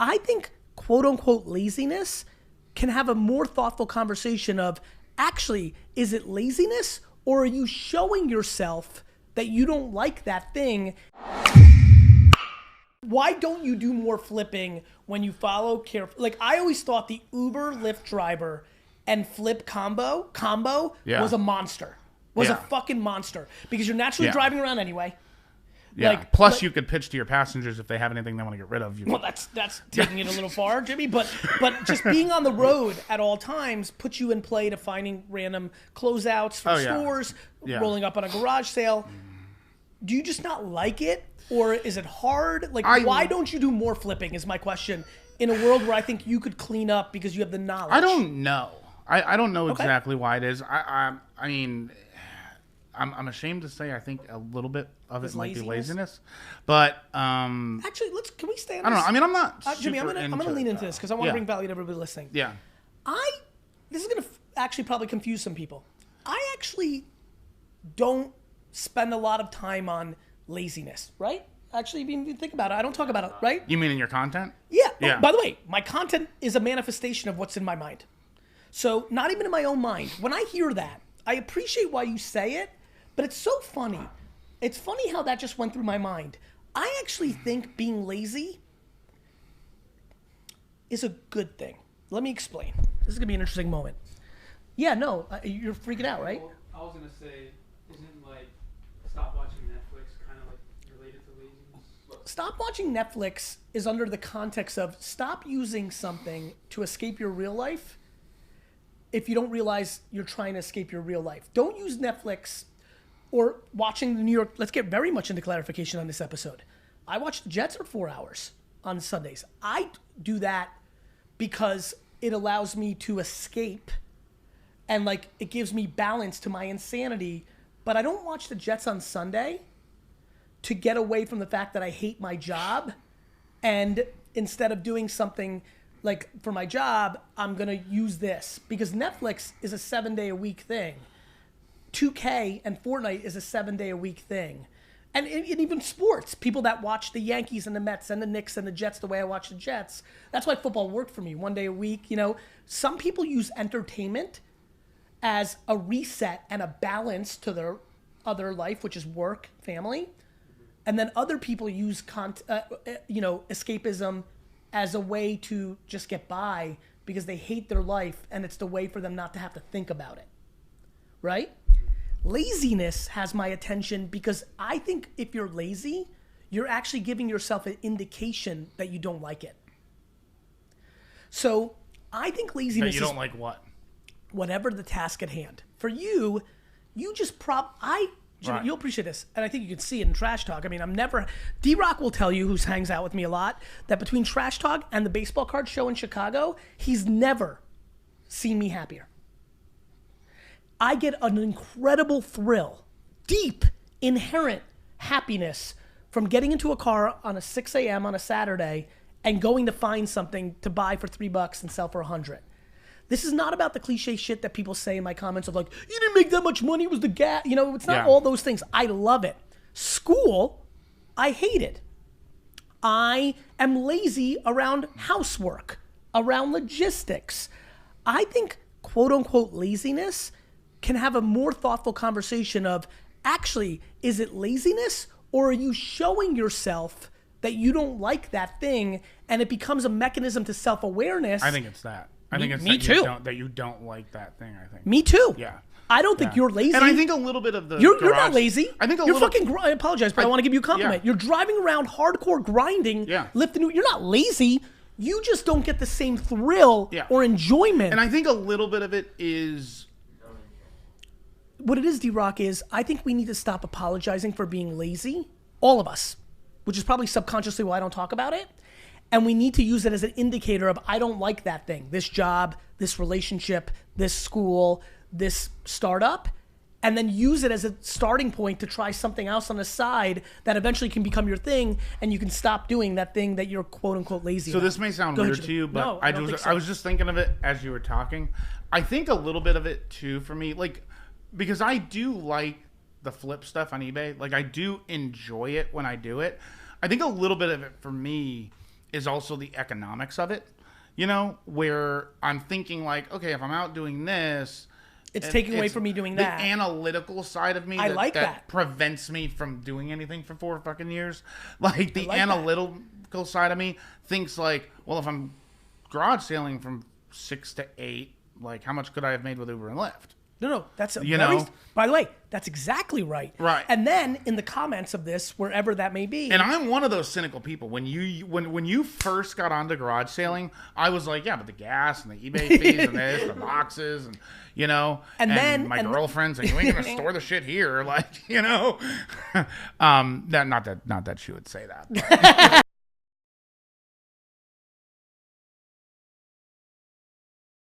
I think quote unquote laziness can have a more thoughtful conversation of actually, is it laziness or are you showing yourself that you don't like that thing? Why don't you do more flipping when you follow careful? Like, I always thought the Uber Lyft driver and flip combo was a monster. Was a fucking monster. Because you're naturally driving around anyway. Yeah. Plus, you could pitch to your passengers if they have anything they want to get rid of. Well, that's taking it a little far, Jimmy. But just being on the road at all times puts you in play to finding random closeouts from stores, rolling up on a garage sale. Do you just not like it, or is it hard? Like, why don't you do more flipping? Is my question. In a world where I think you could clean up because you have the knowledge. I don't know. I don't know exactly why it is. I mean, I'm ashamed to say I think a little bit of it might be laziness, but actually, can we stay on this? I don't know. I mean, I'm not Jimmy, I'm gonna lean into this because I want to bring value to everybody listening. Yeah. This is gonna actually probably confuse some people. I actually don't spend a lot of time on laziness, right? Actually, if you think about it, I don't talk about it, right? You mean in your content? Yeah. Oh, by the way, my content is a manifestation of what's in my mind. So not even in my own mind. When I hear that, I appreciate why you say it, but it's so funny. It's funny how that just went through my mind. I actually think being lazy is a good thing. Let me explain. This is going to be an interesting moment. Yeah, no, you're freaking out, right? Well, I was going to say, isn't like stop watching Netflix kind of like related to laziness? Stop watching Netflix is under the context of stop using something to escape your real life if you don't realize you're trying to escape your real life. Don't use Netflix or watching the New York. Let's get very much into clarification on this episode. I watch the Jets for 4 hours on Sundays. I do that because it allows me to escape and like it gives me balance to my insanity. But I don't watch the Jets on Sunday to get away from the fact that I hate my job. And instead of doing something like for my job, I'm going to use this because Netflix is a 7-day-a-week thing. 2K and Fortnite is a 7-day-a-week thing. And even sports, people that watch the Yankees and the Mets and the Knicks and the Jets the way I watch the Jets, that's why football worked for me 1 day a week. You know, some people use entertainment as a reset and a balance to their other life, which is work, family. And then other people use escapism as a way to just get by because they hate their life and it's the way for them not to have to think about it, right? Laziness has my attention because I think if you're lazy, you're actually giving yourself an indication that you don't like it. So I think laziness is... That you don't like what? Whatever the task at hand. For you, you just Jimmy, you'll appreciate this, and I think you can see it in Trash Talk. I mean, D-Rock will tell you, who hangs out with me a lot, that between Trash Talk and the baseball card show in Chicago, he's never seen me happier. I get an incredible thrill, deep, inherent happiness from getting into a car on a 6 a.m. on a Saturday and going to find something to buy for $3 and sell for $100. This is not about the cliche shit that people say in my comments of like, you didn't make that much money, it was the gas. You know, it's not all those things. I love it. School, I hate it. I am lazy around housework, around logistics. I think quote unquote laziness can have a more thoughtful conversation of actually, is it laziness or are you showing yourself that you don't like that thing and it becomes a mechanism to self-awareness? I think it's that. I think it's that you don't like that thing, I think. Me too. Yeah. I don't think you're lazy. And I think a little bit of the You're not lazy. I think you're fucking... I apologize, but I want to give you a compliment. You're driving around hardcore grinding, lifting... You're not lazy. You just don't get the same thrill or enjoyment. And I think a little bit of it is... What it is, D-Rock, is I think we need to stop apologizing for being lazy. All of us. Which is probably subconsciously why I don't talk about it. And we need to use it as an indicator of I don't like that thing, this job, this relationship, this school, this startup, and then use it as a starting point to try something else on the side that eventually can become your thing, and you can stop doing that thing that you're quote unquote lazy about. This may sound weird to you, but no, I was just thinking of it as you were talking. I think a little bit of it too for me, like because I do like the flip stuff on eBay. Like I do enjoy it when I do it. I think a little bit of it for me is also the economics of it. You know, where I'm thinking like, okay, if I'm out doing this, it's taking away from me doing that. The analytical side of me that prevents me from doing anything for 4 fucking years. Like the analytical side of me thinks like, well, if I'm garage sailing from 6 to 8, like how much could I have made with Uber and Lyft? No, that's know? By the way, that's exactly right. Right. And then in the comments of this, wherever that may be, and I'm one of those cynical people. When you first got onto garage sailing, I was like, yeah, but the gas and the eBay fees and this, the boxes, and you know, and then my girlfriend's like, you ain't gonna store the shit here, like, you know, not that she would say that. But.